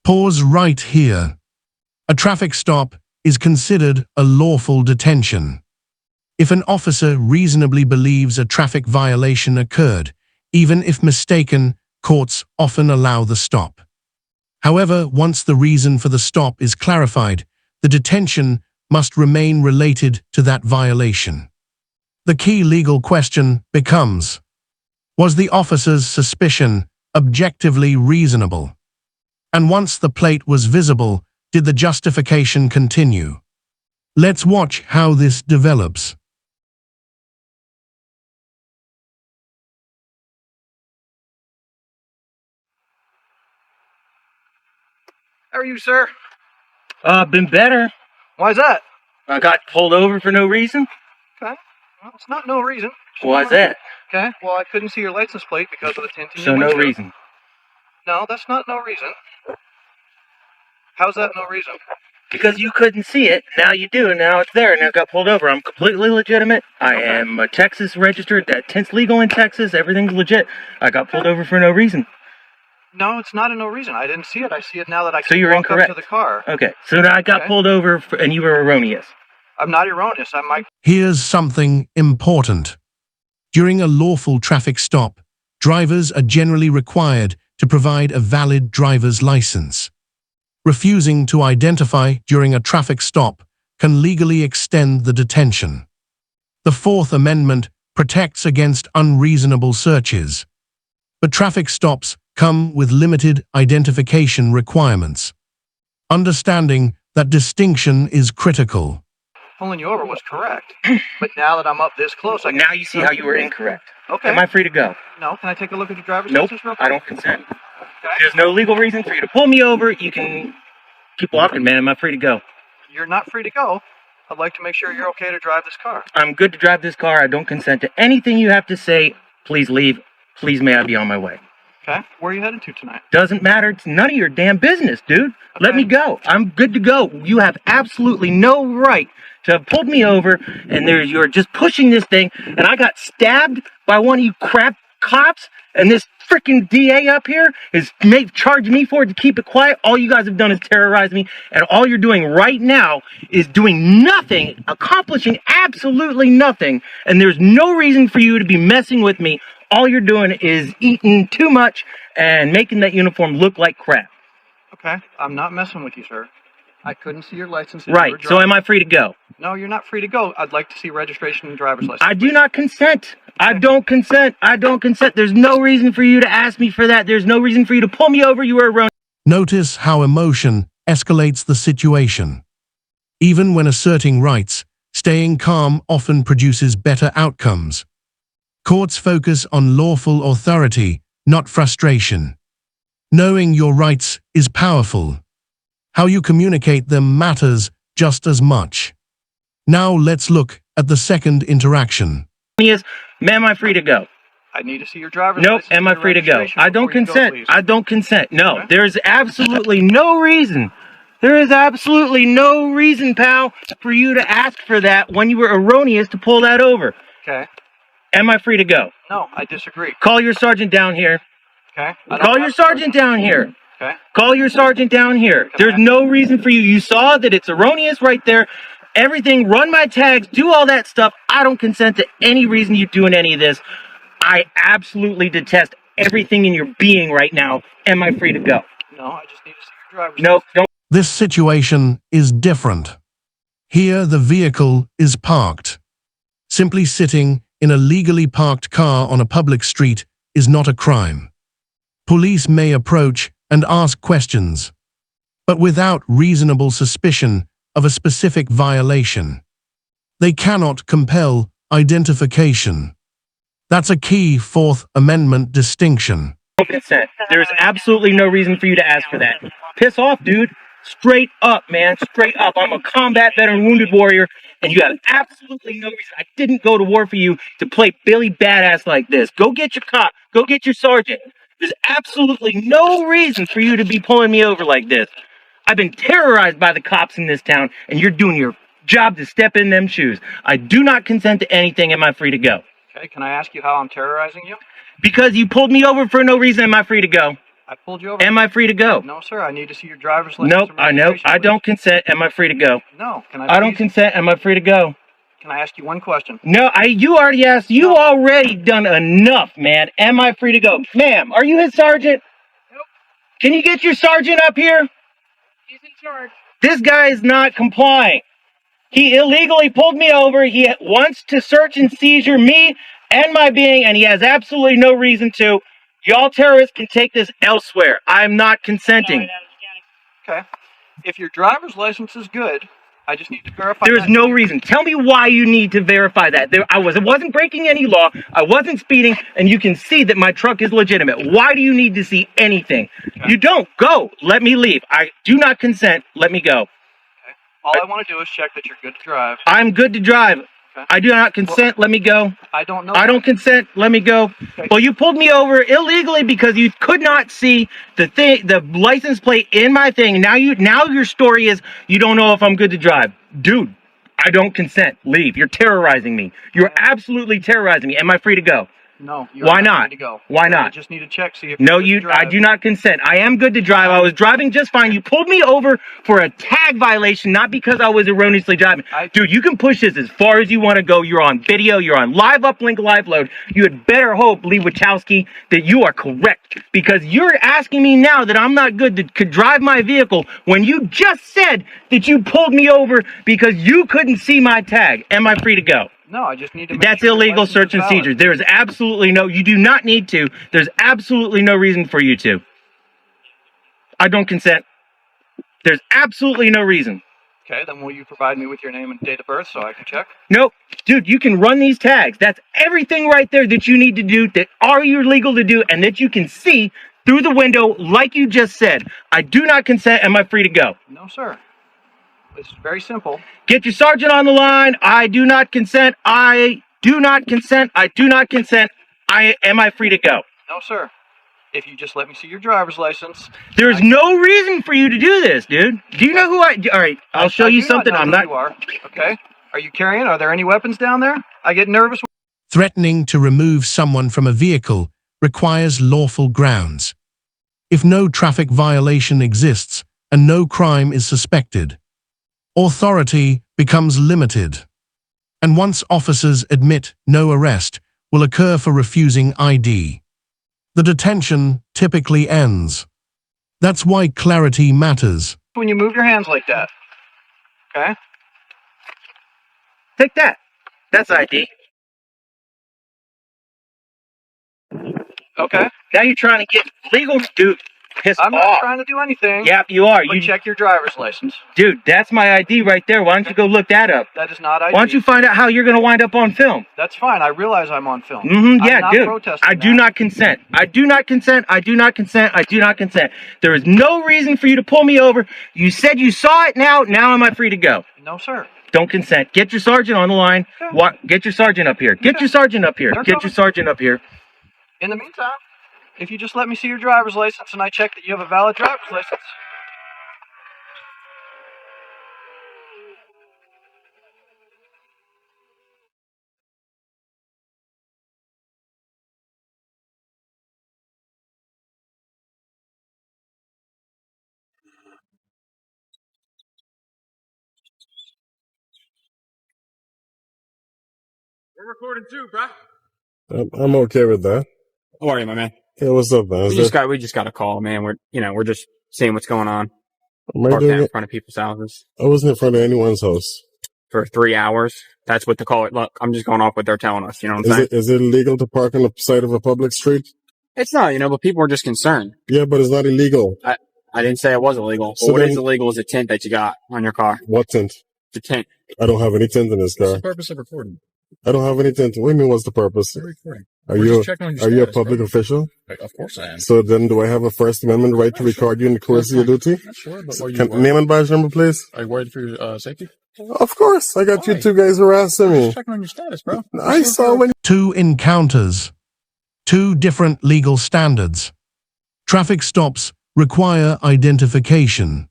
Pause right here. A traffic stop is considered a lawful detention. If an officer reasonably believes a traffic violation occurred, even if mistaken, courts often allow the stop. However, once the reason for the stop is clarified, the detention must remain related to that violation. The key legal question becomes, was the officer's suspicion objectively reasonable? And once the plate was visible, did the justification continue? Let's watch how this develops. How are you, sir? Been better. Why's that? I got pulled over for no reason. Okay. Well, it's not no reason. Why's that? Okay. Well, I couldn't see your license plate because of the tint in So your no windshield. reason. No, that's not no reason. How's that no reason? Because you couldn't see it. Now you do, and now it's there, and I got pulled over. I'm completely legitimate. I am a Texas registered. That tint's legal in Texas. Everything's legit. I got pulled over for no reason. No, it's not a no reason. I didn't see it. I see it now that I So can you're walk incorrect. up to the car. Okay, so now I got pulled over, and you were erroneous. I'm not erroneous. I might. Here's something important. During a lawful traffic stop, drivers are generally required to provide a valid driver's license. Refusing to identify during a traffic stop can legally extend the detention. The Fourth Amendment protects against unreasonable searches. But traffic stops come with limited identification requirements. Understanding that distinction is critical. Pulling you over was correct. But now that I'm up this close, I can... Now you see how you were incorrect. Okay. Am I free to go? No, can I take a look at your driver's Nope, license real quick? I don't consent. Okay. There's no legal reason for you to pull me over. You can keep walking, man. Am I free to go? You're not free to go. I'd like to make sure you're okay to drive this car. I'm good to drive this car. I don't consent to anything you have to say. Please leave. Please may I be on my way. Okay. Where are you headed to tonight? Doesn't matter. It's none of your damn business, dude. Let Okay. me go. I'm good to go. You have absolutely no right to have pulled me over, and you're just pushing this thing, and I got stabbed by one of you crap cops, and this freaking DA up here is charging me for it to keep it quiet. All you guys have done is terrorize me, and all you're doing right now is doing nothing, accomplishing absolutely nothing, and there's no reason for you to be messing with me. All you're doing is eating too much and making that uniform look like crap. Okay. I'm not messing with you, sir. I couldn't see your license. Right, so am I free to go? No, you're not free to go. I'd like to see registration and driver's license. I do not consent. I don't consent. I don't consent. There's no reason for you to ask me for that. There's no reason for you to pull me over. You were erroneous. Notice how emotion escalates the situation. Even when asserting rights, staying calm often produces better outcomes. Courts focus on lawful authority, not frustration. Knowing your rights is powerful. How you communicate them matters just as much. Now let's look at the second interaction. Ma'am, am I free to go? I need to see your driver's Nope, license. am I and your free to go? registration I don't before you go, consent. please. I don't consent. No, Okay. there's absolutely no reason. There is absolutely no reason, pal, for you to ask for that when you were erroneous to pull that over. Okay. Am I free to go? No, I disagree. Call your sergeant down here. Okay. I don't Call your have- sergeant down here. Okay. Call your sergeant down here. There's no reason for you. You saw that it's erroneous right there. Everything, run my tags, do all that stuff. I don't consent to any reason you doing any of this. I absolutely detest everything in your being right now. Am I free to go? No, I just need to see your driver's Nope, don't. This situation is different. Here the vehicle is parked. Simply sitting in a legally parked car on a public street is not a crime. Police may approach and ask questions, but without reasonable suspicion of a specific violation. They cannot compel identification. That's a key Fourth Amendment distinction. Don't consent. There's absolutely no reason for you to ask for that. Piss off, dude. Straight up, man. Straight up. I'm a combat veteran wounded warrior, and you have absolutely no reason. I didn't go to war for you to play Billy Badass like this. Go get your cop. Go get your sergeant. There's absolutely no reason for you to be pulling me over like this. I've been terrorized by the cops in this town, and you're doing your job to step in them shoes. I do not consent to anything. Am I free to go? Okay, can I ask you how I'm terrorizing you? Because you pulled me over for no reason. Am I free to go? I pulled you over. Am I free to go? No, sir. I need to see your driver's license. Nope. and I know. registration, I please. don't consent. Am I free to go? No. Can I? I don't please- consent. Am I free to go? Can I ask you one question? No. You already asked. You already done enough, man. Am I free to go, ma'am? Are you his sergeant? Nope. Can you get your sergeant up here? He's in charge. This guy is not complying. He illegally pulled me over. He wants to search and seizure me and my being, and he has absolutely no reason to. Y'all terrorists can take this elsewhere. I'm not consenting. Okay. If your driver's license is good, I just need to verify. There is no reason. Tell me why you need to verify that. I wasn't breaking any law. I wasn't speeding, and you can see that my truck is legitimate. Why do you need to see anything? Okay. You don't. Go. Let me leave. I do not consent. Let me go. All I want to do is check that you're good to drive. I'm good to drive. Okay. I do not consent. Let me go. I don't know. I don't consent. Let me go. Okay. Well, you pulled me over illegally because you could not see the license plate in my thing. Now your story is you don't know if I'm good to drive. Dude, I don't consent. Leave. You're terrorizing me. You're absolutely terrorizing me. Am I free to go? No. You're Why not? Free to go. Why I not? just need to check. See if No, you're good to I drive. do not consent. I am good to drive. I was driving just fine. You pulled me over for a tag violation, not because I was erroneously driving. Dude, you can push this as far as you want to go. You're on video. You're on live uplink, live load. You had better hope, Lee Wachowski, that you are correct, because you're asking me now that I'm not good to drive my vehicle when you just said that you pulled me over because you couldn't see my tag. Am I free to go? No, I just need to. That's sure your illegal license search is and valid. seizure. There is absolutely you do not need to. There's absolutely no reason for you to. I don't consent. There's absolutely no reason. Okay, then will you provide me with your name and date of birth so I can check? Nope. Dude, you can run these tags. That's everything right there that you need to do, that are you legal to do, and that you can see through the window like you just said. I do not consent. Am I free to go? No, sir. It's very simple. Get your sergeant on the line. I do not consent. I do not consent. I do not consent. Am I free to go? No, sir. If you just let me see your driver's license. There's no reason for you to do this, dude. Do you know who all right, I'll show you something. I'm not. You are. Okay. Are you carrying? Are there any weapons down there? I get nervous. Threatening to remove someone from a vehicle requires lawful grounds. If no traffic violation exists and no crime is suspected, authority becomes limited. And once officers admit no arrest will occur for refusing ID, the detention typically ends. That's why clarity matters. When you move your hands like that. Okay. Take that. That's ID. Okay. Now you're trying to get legal, dude. Piss I'm not off. trying to do anything. Yep, you are. But You check your driver's license. Dude, that's my ID right there. Why don't you go look that up? That is not ID. Why don't you find out how you're going to wind up on film? That's fine. I realize I'm on film. Yeah, I'm not dude. protesting I do that. not consent. I do not consent. I do not consent. I do not consent. There is no reason for you to pull me over. You said you saw it now. Now am I free to go? No, sir. Don't consent. Get your sergeant on the line. Okay. Get your sergeant up here. Get your sergeant up here. They're Get your coming. sergeant up here. In the meantime, if you just let me see your driver's license and I check that you have a valid driver's license. We're recording too, bruh. I'm okay with that. How are you, my man? Hey, what's up, man? We just got a call, man. We're just seeing what's going on. Am I Parked doing out in it? front of people's houses I wasn't in front of anyone's house. for 3 hours. That's what the call. Look, I'm just going off what they're telling us. You know what I'm saying? Is it illegal to park on the side of a public street? It's not, but people are just concerned. Yeah, but it's not illegal. I didn't say it was illegal. So But what then- is illegal is a tint that you got on your car. What tint? The tint. I don't have any tint in this What's car. the purpose of recording? I don't have any tint. What do you mean, what's the purpose? You're recording. Are We're you just checking on your are you a status, public bro. official? Of course I am. So then do I have a First Amendment right to record you in the course of your duty? Not sure, but Name and badge number, please? are you worried for your safety? Of course. I got you Why? two guys harassing me. Just checking on your status, bro. I saw when Two encounters, two different legal standards. Traffic stops require identification.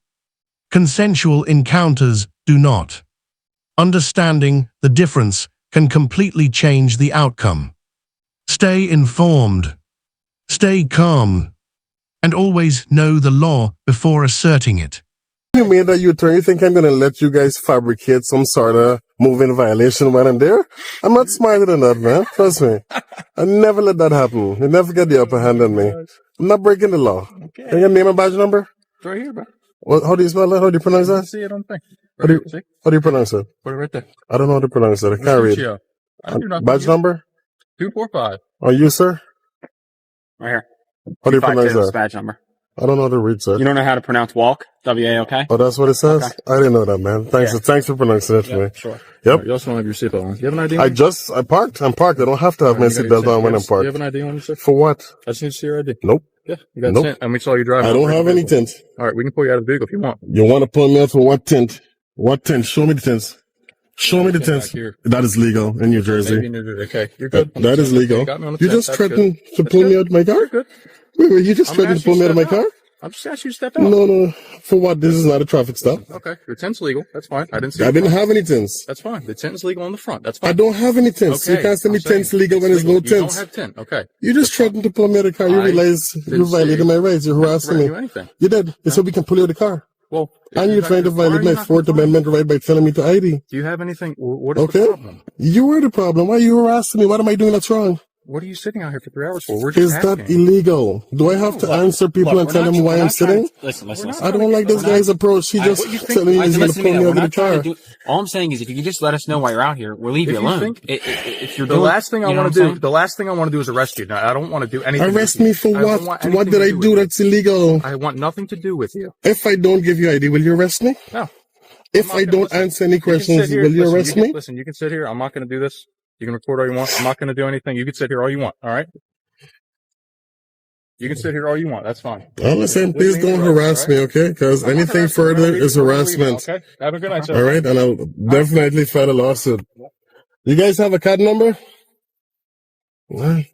Consensual encounters do not. Understanding the difference can completely change the outcome. Stay informed. Stay calm. and always know the law before asserting it. You made that U-turn. You think I'm going to let you guys fabricate some sort of moving violation when I'm there? I'm not smarter than that, man. Trust me. I never let that happen. You never get the upper hand on me. I'm not breaking the law. Okay. Can you name and badge number? It's right here, bro. How do you spell that? How do you pronounce You that? see it on the thing. How do you pronounce it? Put it right there. I don't know how to pronounce it. I can't read. I don't do nothing. Badge number? 245. Are you, sir? Right here. How do you pronounce 252 is that? badge number. I don't know how to read, sir. You don't know how to pronounce walk? W-A-L-K? Oh, that's what it says? Okay. I didn't know that, man. Thanks, Yeah. Thanks for pronouncing it for me. Sure. Yep. You also don't have your seatbelt on. You have an ID? I parked. I'm parked. I don't have to have my seatbelt on when I'm You parked. have an ID on you, sir? For what? I just need to see your ID. Nope. Yeah, you got Nope. tint, and we saw you driving. I don't have any tint. All right, we can pull you out of the vehicle if you want. You want to pull me out for what tint? What tint? Show me the tints. Show me the Back tints. here. That is legal in New Maybe Jersey. you knew that. Okay, you're good. That is legal. You got me on the You tint. just That's threatened good. to That's pull me good. out of my car? You're good. Wait, you just I'm threatened to pull me out of my car? I'm just asking you to step out. No. For what? This is not a traffic stop. Okay, your tint's legal. That's fine. I didn't see I it. didn't have any tints. That's fine. The tint is legal on the front. That's fine. I don't have any tints. Okay, You can't send me I'm saying tints legal when there's no You don't tints. have tint. Okay. You just threatened to pull me out of the car. You I realize didn't you violated say- my rights. You're I didn't harassing threaten me. you anything. You did. You said we can pull you out of the car. Well, And you're trying to violate my Fourth Amendment right by telling me to ID. Do you have anything? What is Okay? the problem? You were the problem. Why are you harassing me? What am I doing that's wrong? What are you sitting out here for 3 hours for? We're just Is that asking. illegal? Do I have to answer people and tell them why I'm sitting? Listen. I don't like this guy's approach. He just telling me he's going to pull me out of the car. All I'm saying is, if you could just let us know why you're out here, we'll leave you If you alone. think- If you're The doing, last thing I you know want what to I'm do. saying? The last thing I want to do is arrest you. Now, I don't want to do anything. Arrest with me you. for I don't what? want What anything did to I with do you. that's illegal? I want nothing to do with you. If I don't give you ID, will you arrest me? No. If I'm I not gonna don't listen. answer any You can sit questions, here. will you Listen, arrest can- me? Listen, you can sit here. I'm not going to do this. You can record all you want. I'm not going to do anything. You can sit here all you want. All right? You can sit here all you want. That's fine. Well, listen, please don't harass me, okay? Because I'm not anything harassing you. further We're is leaving, harassment. Okay? Have a good night, sir. All right? And I'll definitely file a lawsuit. You guys have a card number? All right.